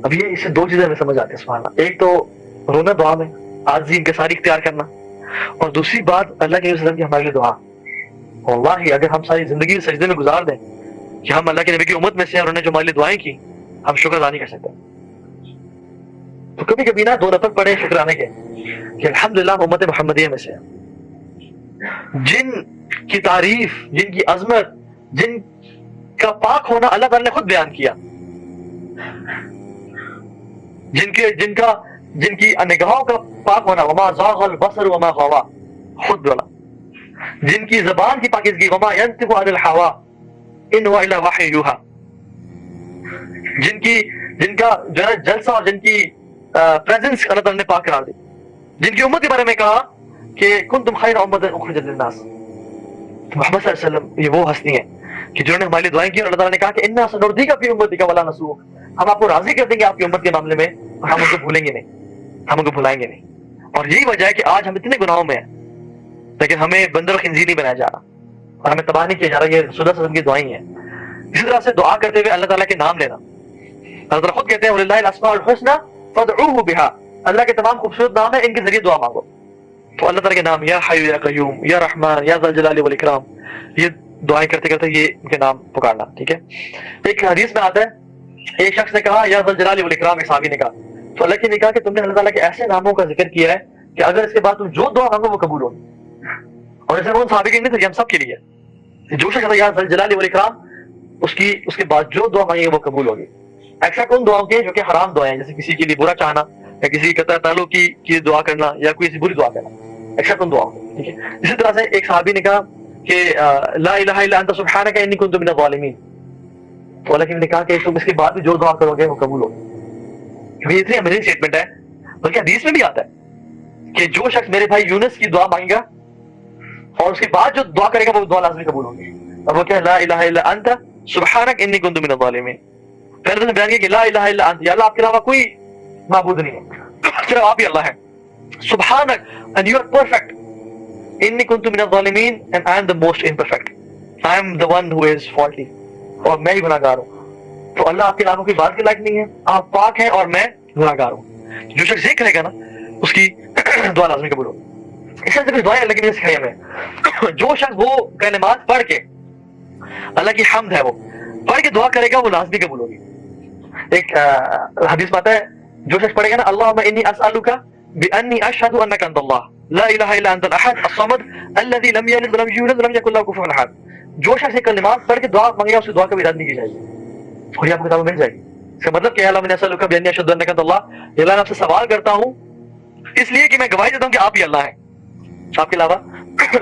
اب یہ اس سے دو چیزیں ہمیں سمجھ آتی ہیں سبحان اللہ. ایک تو رونا دعا میں عاجزی انکساری اختیار کرنا, اور دوسری بات اللہ کے وسلم کی ہمارے لیے دعا. واللہ اگر ہم ساری زندگی سجدے میں گزار دیں کہ ہم اللہ کے نبی کی امت میں سے ہیں اور انہوں نے جو ہمارے لیے دعائیں کی, ہم شکر ادا نہیں کر سکتے. تو کبھی کبھی نا 2 نفل پڑے شکرانے کے کہ الحمدللہ امت محمدیہ میں سے جن کی تعریف, جن کی عظمت, جن کا پاک ہونا اللہ تعالیٰ نے خود بیان کیا, جن کی نگاہوں کا پاک ہونا, وما زاغ البصر وما غوا, خود بولا, جن کی زبان کی پاکیزگی, وما ينطق عن الهوى ان هو الا وحی یوحی, جن کا جو ہے جلسہ اور جن کی پریزنس اللہ تعالیٰ نے پاک قرار دی, جن کی امت کے بارے میں کہا کہ کنتم خیر امت اخرجت للناس. محمد صلی اللہ علیہ وسلم یہ وہ ہستی ہیں کہ جنہوں نے ہمارے لیے دعائیں کی, اور اللہ تعالیٰ نے کہا کہ انا سنردیک فی امتک ولا نسوک, ہم آپ کو راضی کر دیں گے آپ کی امت کے معاملے میں, اور ہم ان کو بھولیں گے نہیں, ہم ان کو بھلائیں گے نہیں. اور یہی وجہ ہے کہ آج ہم اتنے گناہوں میں ہیں لیکن ہمیں بندر و خنزیر نہیں بنایا جا رہا اور ہمیں تباہ نہیں کیا جا رہا. یہ رسول اللہ صلی اللہ علیہ وسلم کی دعائیں ہیں. اسی طرح سے دعا کرتے ہوئے اللہ تعالیٰ کے نام لینا. اللہ تعالیٰ خود کہتے ہیں وَلِلَّهِ الْأَسْمَاءُ الْحُسْنَى فَادْعُوهُ بِهَا, اللہ کے تمام خوبصورت نام ہیں, ان کے ذریعے دعا مانگو. تو اللہ تعالیٰ کے نام یا حی یا قیوم یا رحمان یا ذا الجلال والاکرام, یہ دعائیں کرتے کرتے یہ ان کے نام پکارنا. ٹھیک ہے. ایک حدیث میں آتا ہے ایک شخص نے کہا یا ذا الجلال والاکرام, ایک صحابی نے کہا, تو اللہ نے کہا کہ تم نے اللہ تعالیٰ کے ایسے ناموں کا ذکر کیا ہے کہ اگر اس کے بعد تم جو دعا مانگو وہ قبول ہوگی. اور ایسے وہ صحابی کے نہیں تھے, ہم سب کے لیے جو شخص یا ذا الجلال والاکرام اس کے بعد جو دعا مانگے وہ قبول ہوگی. ایکسپٹ ان دعاؤں کے جو کہ حرام دعائیں, جیسے کسی کے لیے برا چاہنا یا کسی قطع تعلق کی دعا کرنا یا کوئی ایسی بری دعا کرنا, ایکسپٹ ان دعاؤں. ٹھیک ہے. اسی طرح سے ایک صحابی نے کہا کہ لا الہ الا انت سبحانک انی کنت من الظالمین, تو اللہ نے کہا کہ تم اس کے بعد بھی جو دعا کرو گے وہ قبول ہوگی. یہ اتنی امیزنگ اسٹیٹمنٹ ہے, بلکہ حدیث میں بھی آتا ہے کہ جو شخص میرے بھائی یونس کی دعا مانگے گا اور اس کے بعد جو دعا کرے گا وہ دعا لازمی قبول ہوگی. اور وہ کیا ہے, لا الہ الا انت سبحانک انی کنت من الظالمین. پہلے تو نے بیان کیا کہ لا الہ الا انت, یا اللہ آپ کے علاوہ کوئی معبود نہیں ہے, صرف آپ ہی اللہ ہے. سبحانک and you are perfect. انی کنت من الظالمین and I am the most imperfect. I am the one who is faulty. اور میں ہی گناہگار ہوں. تو اللہ آپ کے علاوہ کوئی بات کے لائق نہیں ہے, آپ پاک ہیں اور میں گناہگار ہوں. جو شخص یہ کرے گا نا اس کی دعا لازمی قبول ہوگی. اس سے کچھ دعائیں اللہ کی وجہ سے سکھائی ہمیں. جو شخص وہ کلمات پڑھ کے, اللہ کی حمد ہے وہ پڑھ کے دعا کرے گا وہ لازمی قبول ہوگی. ایک حدیث میں آتا ہے جو شخص پڑھے گا نا اللہم انی اسألک بانی اشہد انک انت اللہ لا الہ الا انت الاحد الصمد الذی لم یلد ولم یولد ولم یکن لہ کفوا احد. جو شخص یہ کلمات پڑھ کے دعا مانگے گا اس کی دعا کبھی رد نہیں کی جائے گی, اور یہ آپ کو کتابوں میں مل جائے گی. اس کا مطلب کیا ہے, اللہم انی اسألک بانی اشہد انک انت اللہ, یہ اللہ نے آپ سے سوال کرتا ہوں اس لیے کہ میں گواہی دیتا ہوں کہ آپ ہی اللہ ہیں, آپ کے علاوہ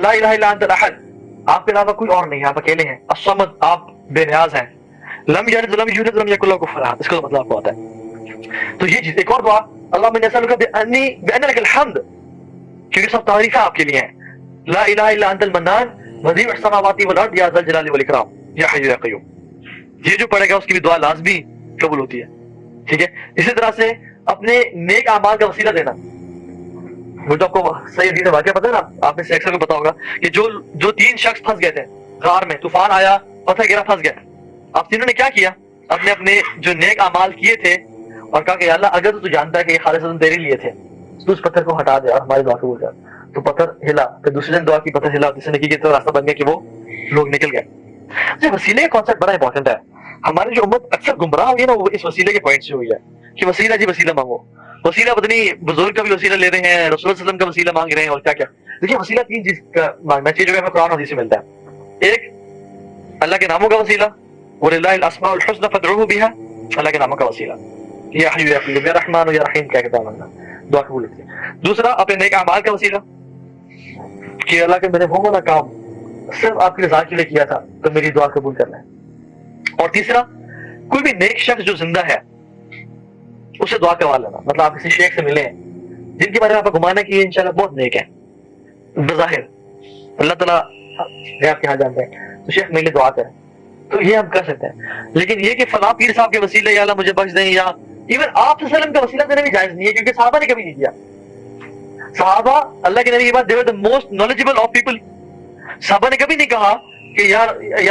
لا الہ الا انت الاحد, آپ کے علاوہ کوئی اور نہیں ہے, آپ اکیلے ہیں. الصمد, آپ بے نیاز ہیں. لم یلد ولم یولد ولم یکن لہ کفوا احد, اس کا مطلب آپ کو آتا ہے. تو یہ چیز. ایک اور دعا اللہم انی اسألک بان لک الحمد, کیونکہ سب تعریفیں آپ کے لیے ہیں. لا الہ الا انت المنان بدیع السماوات والارض یا ذا الجلال والاکرام یا حی یا قیوم. یہ جو پڑھے گا اس کی بھی دعا لازمی قبول ہوتی ہے. ٹھیک ہے. اسی طرح سے اپنے نیک اعمال کا وسیلہ دینا. وہ جو آپ کو صحیح حدیث واقعہ پتہ ہے نا, آپ میں سے اکثر کو پتا ہوگا کہ جو 3 شخص پھنس گئے تھے غار میں, طوفان آیا, پتھر گرا, پھنس گئے. اب تینوں نے کیا کیا, اپنے جو نیک اعمال کیے تھے اور کہا کہ یا اللہ اگر تو جانتا ہے کہ یہ خالصتاً تیرے لیے تھے تو اس پتھر کو ہٹا دے اور ہماری دعا قبول کر. تو پتھر ہلا, پھر دوسرے دن دعا کی, پتھر ہلا, تیسرے نے کی تو راستہ بن گیا کہ وہ لوگ نکل گئے. اچھا, وسیلے کا کانسیپٹ بڑا امپورٹنٹ ہے. ہماری جو امت اکثر گمراہ ہوئی ہے نا وہ اس وسیلے کے پوائنٹ سے ہوئی ہے کہ وسیلہ جی وسیلہ مانگو. وسیلہ پتہ نہیں بزرگ کا بھی وسیلہ لے رہے ہیں, رسول اللہ صلی اللہ علیہ وسلم کا وسیلہ مانگ رہے ہیں, اور کیا کیا. دیکھیے وسیلہ 3 چیز کا مانگنا چاہیے جو ہمیں قرآن حدیث سے ملتا ہے. ایک اللہ کے ناموں کا وسیلہ, وَلِلَّهِ الْأَسْمَاءُ الْحُسْنَى فَادْعُوهُ بِهَا, اللہ کے ناموں کا وسیلہ, یا حی یا قیوم یا رحمان یا رحیم کہہ کے دعا مانگنا, دعا قبول ہوتی ہے. دوسرا اپنے نیک اعمال کا وسیلہ کہ اللہ کے میں نے وہ والا کام صرف آپ کی رضا کے لیے کیا تھا تو میری دعا قبول کرنا ہے. اور تیسرا کوئی بھی نیک شخص جو زندہ ہے اسے دعا کروا لینا. مطلب آپ کسی شیخ سے ملے ہیں جن کے بارے میں آپ کو گمانا کہ یہ انشاءاللہ بہت نیک ہے, بظاہر اللہ تعالیٰ آپ کے یہاں جانتے ہیں, تو شیخ میرے لیے دعا کریں, تو یہ ہم کر سکتے ہیں. لیکن یہ کہ فلاں پیر صاحب کے وسیلے یا اللہ مجھے بخش دیں, یا ایون آپ صلی اللہ علیہ وسلم کا وسیلہ دینا بھی جائز نہیں ہے, کیونکہ صحابہ نے کبھی نہیں کیا. صحابہ اللہ کے نبی کے بعد they were the most knowledgeable of people. صحابہ نے کبھی نہیں کہا کہ یا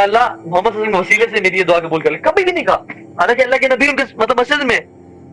اللہ محمد صلی اللہ علیہ وسلم کے وسیلے سے میری یہ دعا قبول کر لے, کبھی بھی نہیں کہا. حالانکہ اللہ کے نبی ان کے مطلب مسجد میں